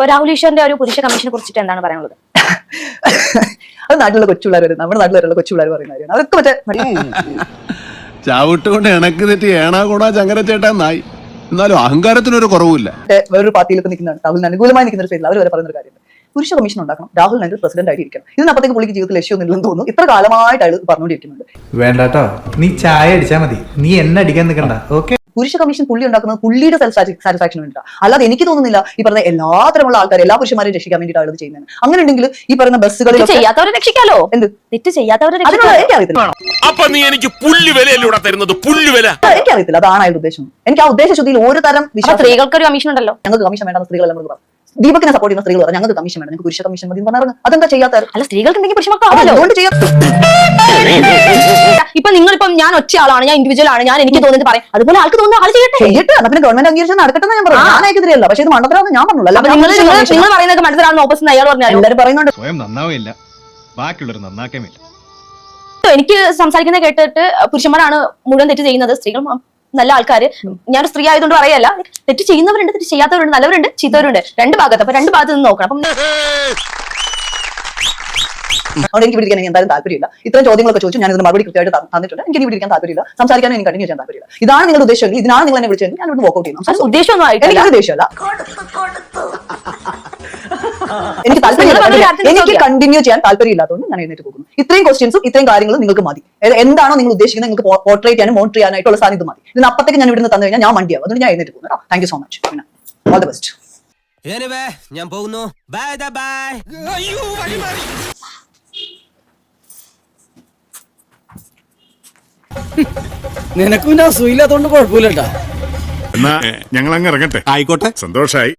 ഇപ്പൊ രാഹുൽ ഈശ്വറിന്റെ ഒരു പുരുഷ കമ്മീഷനെ കുറിച്ചിട്ട് എന്താണ് പറയാനുള്ളത്? അത് നാട്ടിലുള്ള കൊച്ചുപിള്ളേർ വരുന്നത്, നമ്മുടെ നാട്ടിലുള്ള കൊച്ചുപിള്ളേർ പറയുന്ന കാര്യമാണ്. അതൊക്കെ മറ്റേ ചാവിട്ടുകൊണ്ട് ഇണക്ക് തെറ്റി ഏണാ കൂടാ ചങ്ങര ചേട്ടാ നായി. എന്നാലും അഹങ്കാരത്തിനൊരു കുറവില്ല. വേറൊരു പാർട്ടിയിലൊക്കെ നിൽക്കുന്നതാണ്, രാഹുലിന് അനുകൂലമായി നിൽക്കുന്ന ഒരു പേരിൽ അവർ വരെ പറയുന്ന ഒരു കാര്യം, പുരുഷ കമ്മീഷൻ ഉണ്ടാക്കണം, രാഹുൽ ഗാന്ധി പ്രസിഡന്റ് ആയിട്ട് ഇരിക്കണം. ഇതിനപ്പത്തേക്ക് പുള്ളിക്ക് ജീവിതത്തിൽ ലക്ഷ്യമൊന്നുമില്ലെന്ന് തോന്നുന്നു. ഇത്ര കാലമായിട്ട് അയാൾ പറഞ്ഞുകൊണ്ടിരിക്കുന്നുണ്ട്. വേണ്ടാട്ടോ, നീ ചായ അടിച്ചാ മതി, നീ എന്നെ അടിക്കാൻ നിൽക്കണ്ട. ഓക്കെ, പുരുഷ കമ്മീഷൻ പുള്ളി ഉണ്ടാക്കുന്നത് പുള്ളിയുടെ സെൽഫ് സാറ്റിസ്ഫാക്ഷൻ വേണ്ടിയിട്ടാണ്. അല്ലാതെ എനിക്ക് തോന്നുന്നില്ല ഈ പറഞ്ഞ എല്ലാത്തരമുള്ള ആൾക്കാർ എല്ലാ പുരുഷന്മാരെയും രക്ഷിക്കാൻ വേണ്ടിയിട്ട് ആളുകൾ ചെയ്യുന്നത്. അങ്ങനെ ഉണ്ടെങ്കിൽ ഈ പറയുന്ന ബസ്സുകളിൽ ചെയ്യാത്തവരെ രക്ഷിക്കാലോ. എന്ത് തെറ്റ് ചെയ്യാത്തവരെ എനിക്കറിയത്തില്ല. അപ്പൊ നീ എനിക്ക് പുല്ലുവിലൂടെ തരുന്നത് പുല്ലുവില. എനിക്കറിയത്തില്ല അതാണ് അയാളുടെ ഉദ്ദേശം. എനിക്ക് ആ ഉദ്ദേശശുദ്ധിയിൽ ഒരു തരം സ്ത്രീകൾക്ക് ഒരു കമ്മീഷൻ ഉണ്ടല്ലോ. ഞങ്ങൾക്ക് കമ്മീഷൻ വേണ്ട സ്ത്രീകളെല്ലാം പറഞ്ഞു. ദീപകിനെ സപ്പോർട്ട് ചെയ്യുന്ന സ്ത്രീകൾ പറഞ്ഞു ഞങ്ങൾക്ക് കമ്മീഷൻ വേണം, ഞങ്ങൾക്ക് പുരുഷ കമ്മീഷൻ മതി പറഞ്ഞു. അതെന്താ ചെയ്യാത്ത? അല്ല, സ്ത്രീകൾക്ക് എന്തെങ്കിലും പുരുഷന്മാർക്കാണല്ലോ. ഇപ്പൊ നിങ്ങളിപ്പം ഞാൻ ഒറ്റ ആളാണ്, ഞാൻ ഇൻഡിവിജ്വൽ ആണ്, ഞാൻ എനിക്ക് തോന്നുന്നത് പറയാം, അതുപോലെ ആൾക്ക് തോന്നുന്ന ആൾ ചെയ്യട്ടെ. പിന്നെ ഗവൺമെന്റ് അംഗീകരിച്ച് നടക്കട്ടെ ഞാൻ പറഞ്ഞു. ഞാൻ അയക്കത്തില്ല, പക്ഷേ ഇത് മണ്ടത്തരാന്ന് ഞാൻ പറഞ്ഞില്ല. നിങ്ങൾ പറയുന്നത് മനസ്സിലാവുന്ന ഓപ്പോസിറ്റ് അയാൾ പറഞ്ഞു. എല്ലാവരും പറയുന്നുണ്ട് സ്വയം നന്നാവില്ല, ബാക്കിയുള്ളവർ നന്നാക്കേമില്ല. എനിക്ക് സംസാരിക്കുന്നത് കേട്ടിട്ട് പുരുഷന്മാരാണ് മുഴുവൻ തെറ്റ് ചെയ്യുന്നത്, സ്ത്രീകൾ നല്ല ആൾക്കാര്. ഞാൻ സ്ത്രീ ആയതുകൊണ്ട് പറയല്ല, തെറ്റ് ചെയ്യുന്നവരുണ്ട്, തെറ്റ് ചെയ്യാത്തവരുണ്ട്, നല്ലവരുണ്ട്, ചീത്തവരുണ്ട്, രണ്ട് ഭാഗത്ത്. അപ്പൊ രണ്ട് ഭാഗത്ത് നിന്ന് നോക്കണം. അപ്പം അതുകൊണ്ട് എനിക്ക് ഇവിടെ എന്തായാലും താല്പര്യമില്ല. ഇത്രയും ചോദ്യങ്ങളൊക്കെ ചോദിച്ചു, ഞാൻ ഇതിന് മറുപടി കൃത്യമായിട്ട് തന്നിട്ടുണ്ട്. എനിക്ക് ഇവിടെ ഇരിക്കാൻ താല്പര്യമില്ല, സംസാരിക്കാനും എനിക്ക് കണ്ടിന്യൂ ചെയ്യാൻ താല്പര്യമില്ല. ഇതാണ് നിങ്ങളുടെ ഉദ്ദേശമെങ്കിൽ, ഇതിനാണ് നിങ്ങൾ എന്നെ വിളിച്ചെങ്കിൽ ഞാൻ ഇവിടെ വോക്കൗട്ട് ചെയ്യണം. ഉദ്ദേശമൊന്നും ആയിട്ടില്ല, എനിക്കൊരു ഉദ്ദേശമല്ല. എനിക്ക് താല്പര്യമില്ല, എനിക്ക് കണ്ടിന്യൂ ചെയ്യാൻ താല്പര്യമില്ലാത്തതുകൊണ്ട് ഞാൻ എഴുന്നേറ്റ് പോകുന്നു. ഇത്രയും ക്വസ്റ്റ്യൻസും ഇത്രയും കാര്യങ്ങളും നിങ്ങൾക്ക് മതി. എന്താണോ നിങ്ങൾ ഉദ്ദേശിക്കുന്നത്, നിങ്ങൾക്ക് പോർട്രേറ്റ് ചെയ്യാനും മോണിറ്റർ ചെയ്യാനായിട്ടുള്ള സാധനം മതി. ഇതിനപ്പത്തേക്ക് ഞാൻ ഇവിടുന്ന് തന്നു കഴിഞ്ഞാൽ ഞാൻ മണ്ടിയാവും. അതുകൊണ്ട് ഞാൻ എഴുന്നേറ്റ് പോകുന്നു. Thank you so much. All the best. ഞാൻ പോകുന്നു. Bye bye. നിനക്കും ഞാൻ സുഖമില്ലാത്തോണ്ട് കുഴപ്പമില്ലട്ടാ. എന്നാ ഞങ്ങൾ അങ്ങ് ഇറങ്ങട്ടെ. ആയിക്കോട്ടെ, സന്തോഷായി.